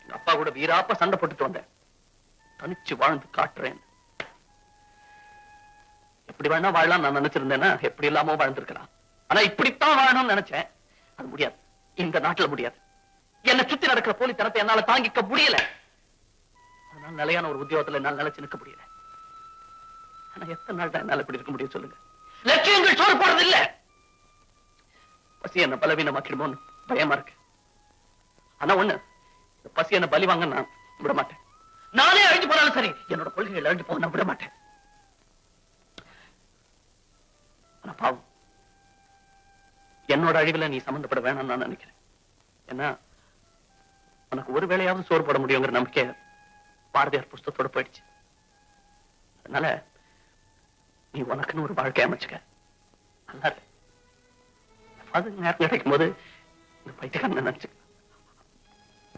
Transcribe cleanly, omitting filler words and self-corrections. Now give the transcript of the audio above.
எங்க அப்பா கூட வீராப்ப சண்டை போட்டுட்டு வந்தேன். தனிச்சு வாழ்ந்து காட்டுறேன். எப்படி வேணா வாழலாம் நான் நினைச்சிருந்தேன்னா எப்படி இல்லாமோ வாழ்ந்திருக்கலாம். ஆனா இப்படித்தான் வாழணும்னு நினைச்சேன். அது முடியாது. இந்த நாட்டுல முடியாது. என்னை சுத்தி நடக்கிற போலித்தனத்தை என்னால தாங்கிக்க முடியல. அதனால நிலையான ஒரு உத்தியோகத்துல என்னால் நிலைச்சு நிற்க முடியல. ஆனா எத்தனை நாள் தான் என்னால இப்படி இருக்க முடியும் சொல்லுங்க? லட்சியங்கள் சோறு போறது இல்ல. பசி என்ன பலவீனமாக்கிடுமோன்னு பயமா இருக்கு. ஆனா ஒண்ணு, பசி என்ன பலி வாங்க நான் விட மாட்டேன். நானே அழிஞ்சு போனாலும் சரி, என்னோட கொள்கைகள் அழிஞ்சு போக நான் விட மாட்டேன். ஆனா பாவம், என்னோட அழிவுல நீ சம்பந்தப்பட வேணாம்னு நான் நினைக்கிறேன். ஏன்னா உனக்கு ஒரு வேளையாவது சோறு போட முடியுங்கிற நம்பிக்கை பாரதியார் புஸ்தகத்தோட போயிடுச்சு. அதனால நீ உனக்குன்னு ஒரு வாழ்க்கை அமைச்சுக்க. நல்லா இருக்கு. அது நேரம் கிடைக்கும் போது இந்த பைத்தியக்காரன் நினைச்சு